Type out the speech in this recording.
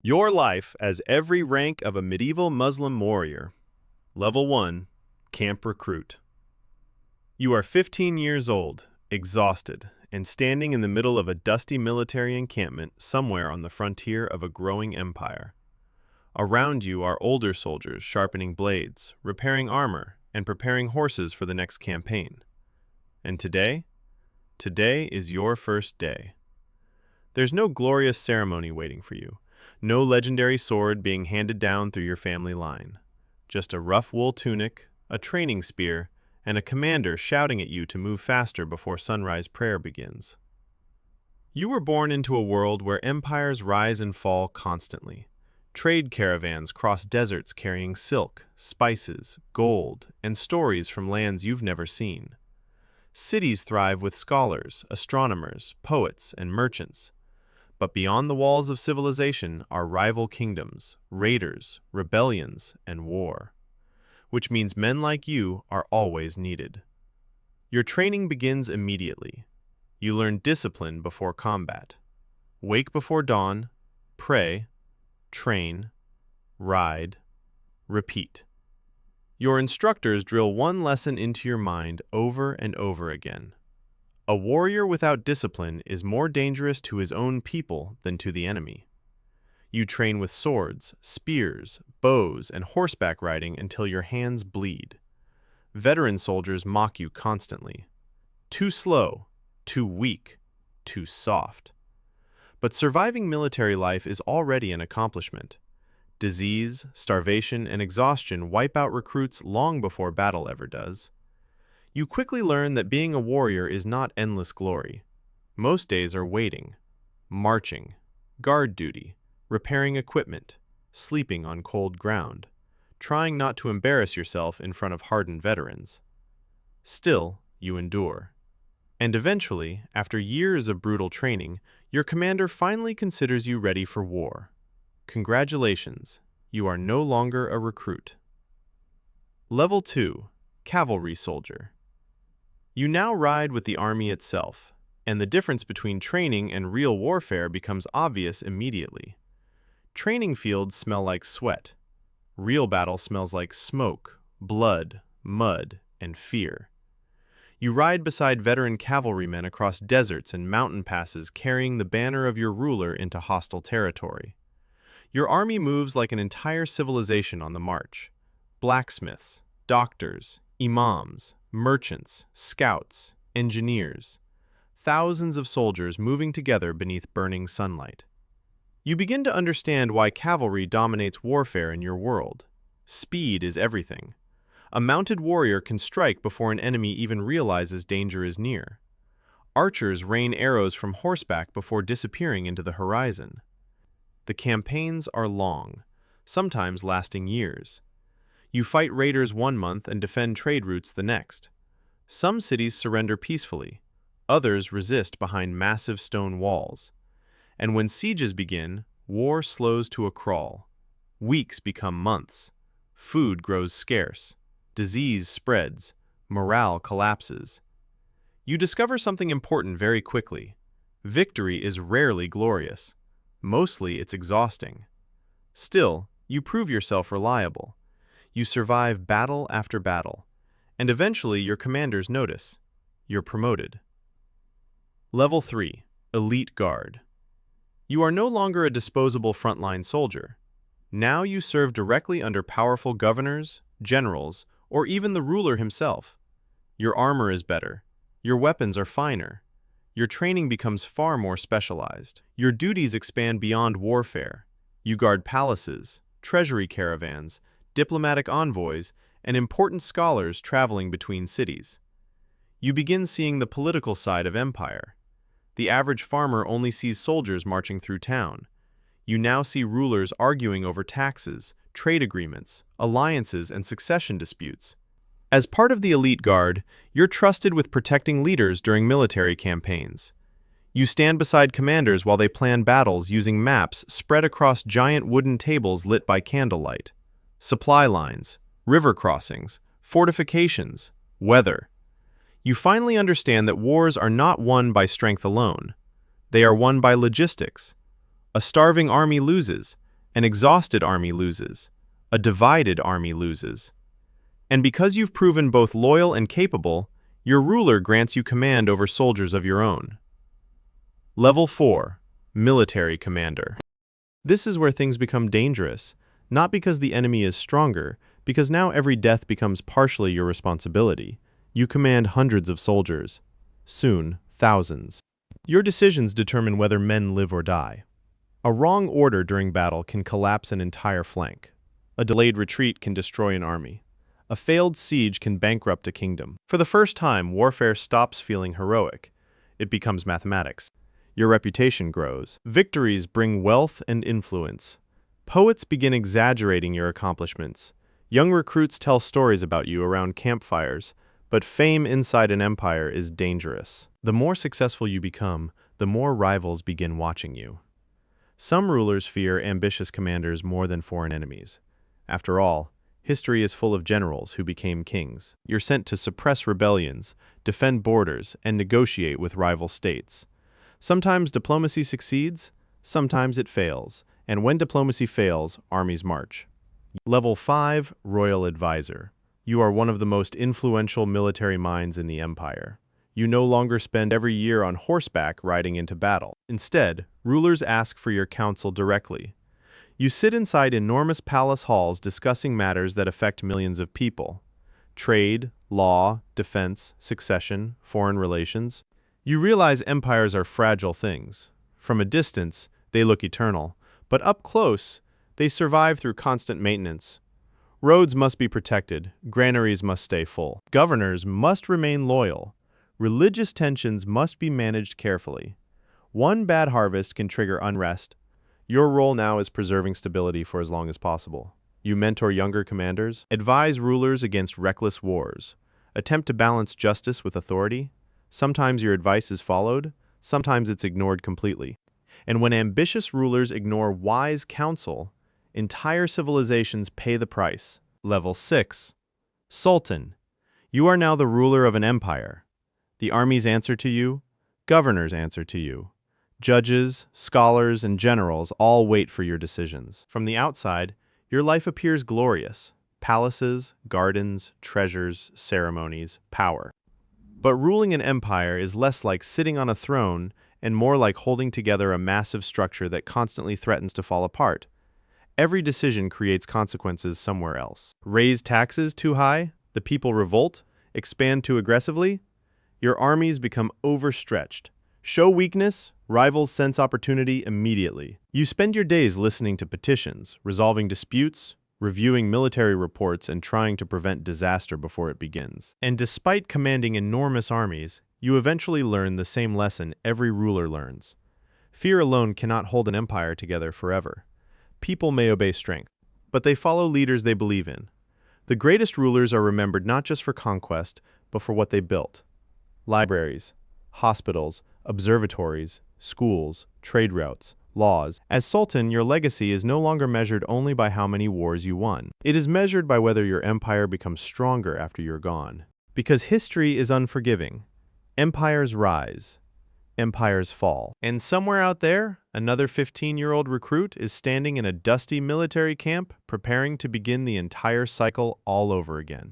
Your life as every rank of a medieval Muslim warrior. Level 1, Camp Recruit. You are 15 years old, exhausted, and standing in the middle of a dusty military encampment somewhere on the frontier of a growing empire. Around you are older soldiers sharpening blades, repairing armor, and preparing horses for the next campaign. And today? Today is your first day. There's no glorious ceremony waiting for you. No legendary sword being handed down through your family line. Just a rough wool tunic, a training spear, and a commander shouting at you to move faster before sunrise prayer begins. You were born into a world where empires rise and fall constantly. Trade caravans cross deserts carrying silk, spices, gold, and stories from lands you've never seen. Cities thrive with scholars, astronomers, poets, and merchants. But beyond the walls of civilization are rival kingdoms, raiders, rebellions, and war. Which means men like you are always needed. Your training begins immediately. You learn discipline before combat. Wake before dawn, pray, train, ride, repeat. Your instructors drill one lesson into your mind over and over again. A warrior without discipline is more dangerous to his own people than to the enemy. You train with swords, spears, bows, and horseback riding until your hands bleed. Veteran soldiers mock you constantly. Too slow, too weak, too soft. But surviving military life is already an accomplishment. Disease, starvation, and exhaustion wipe out recruits long before battle ever does. You quickly learn that being a warrior is not endless glory. Most days are waiting, marching, guard duty, repairing equipment, sleeping on cold ground, trying not to embarrass yourself in front of hardened veterans. Still, you endure. And eventually, after years of brutal training, your commander finally considers you ready for war. Congratulations, you are no longer a recruit. Level 2, Cavalry Soldier. You now ride with the army itself, and the difference between training and real warfare becomes obvious immediately. Training fields smell like sweat. Real battle smells like smoke, blood, mud, and fear. You ride beside veteran cavalrymen across deserts and mountain passes carrying the banner of your ruler into hostile territory. Your army moves like an entire civilization on the march. Blacksmiths, doctors, imams, merchants, scouts, engineers. Thousands of soldiers moving together beneath burning sunlight. You begin to understand why cavalry dominates warfare in your world. Speed is everything. A mounted warrior can strike before an enemy even realizes danger is near. Archers rain arrows from horseback before disappearing into the horizon. The campaigns are long, sometimes lasting years. You fight raiders one month and defend trade routes the next. Some cities surrender peacefully, others resist behind massive stone walls. And when sieges begin, war slows to a crawl. Weeks become months. Food grows scarce. Disease spreads. Morale collapses. You discover something important very quickly. Victory is rarely glorious. Mostly it's exhausting. Still, you prove yourself reliable. You survive battle after battle, and eventually your commanders notice. You're promoted. Level 3, Elite Guard. You are no longer a disposable frontline soldier. Now you serve directly under powerful governors, generals, or even the ruler himself. Your armor is better. Your weapons are finer. Your training becomes far more specialized. Your duties expand beyond warfare. You guard palaces, treasury caravans, diplomatic envoys, and important scholars traveling between cities. You begin seeing the political side of empire. The average farmer only sees soldiers marching through town. You now see rulers arguing over taxes, trade agreements, alliances, and succession disputes. As part of the elite guard, you're trusted with protecting leaders during military campaigns. You stand beside commanders while they plan battles using maps spread across giant wooden tables lit by candlelight. Supply lines, river crossings, fortifications, weather. You finally understand that wars are not won by strength alone. They are won by logistics. A starving army loses, An exhausted army loses. A divided army loses. And because you've proven both loyal and capable, your ruler grants you command over soldiers of your own. Level 4. Military Commander. This is where things become dangerous, not because the enemy is stronger, because now every death becomes partially your responsibility. You command hundreds of soldiers, soon thousands. Your decisions determine whether men live or die. A wrong order during battle can collapse an entire flank. A delayed retreat can destroy an army. A failed siege can bankrupt a kingdom. For the first time, warfare stops feeling heroic. It becomes mathematics. Your reputation grows. Victories bring wealth and influence. Poets begin exaggerating your accomplishments. Young recruits tell stories about you around campfires, but fame inside an empire is dangerous. The more successful you become, the more rivals begin watching you. Some rulers fear ambitious commanders more than foreign enemies. After all, history is full of generals who became kings. You're sent to suppress rebellions, defend borders, and negotiate with rival states. Sometimes diplomacy succeeds, sometimes it fails, and when diplomacy fails, armies march. Level 5, Royal Advisor. You are one of the most influential military minds in the empire. You no longer spend every year on horseback riding into battle. Instead, rulers ask for your counsel directly. You sit inside enormous palace halls discussing matters that affect millions of people. Trade, law, defense, succession, foreign relations. You realize empires are fragile things. From a distance, they look eternal, but up close, they survive through constant maintenance. Roads must be protected, granaries must stay full. Governors must remain loyal. Religious tensions must be managed carefully. One bad harvest can trigger unrest. Your role now is preserving stability for as long as possible. You mentor younger commanders, advise rulers against reckless wars, attempt to balance justice with authority. Sometimes your advice is followed, sometimes it's ignored completely. And when ambitious rulers ignore wise counsel, entire civilizations pay the price. Level 6. Sultan. You are now the ruler of an empire. The armies answer to you, governors answer to you. Judges, scholars, and generals all wait for your decisions. From the outside, your life appears glorious. Palaces, gardens, treasures, ceremonies, power. But ruling an empire is less like sitting on a throne and more like holding together a massive structure that constantly threatens to fall apart. Every decision creates consequences somewhere else. Raise taxes too high, the people revolt, expand too aggressively, your armies become overstretched. Show weakness, rivals sense opportunity immediately. You spend your days listening to petitions, resolving disputes, reviewing military reports, and trying to prevent disaster before it begins. And despite commanding enormous armies, you eventually learn the same lesson every ruler learns. Fear alone cannot hold an empire together forever. People may obey strength, but they follow leaders they believe in. The greatest rulers are remembered not just for conquest, but for what they built. Libraries, hospitals, observatories, schools, trade routes, laws. As Sultan, your legacy is no longer measured only by how many wars you won. It is measured by whether your empire becomes stronger after you're gone. Because history is unforgiving. Empires rise. Empires fall. And somewhere out there, another 15-year-old recruit is standing in a dusty military camp, preparing to begin the entire cycle all over again.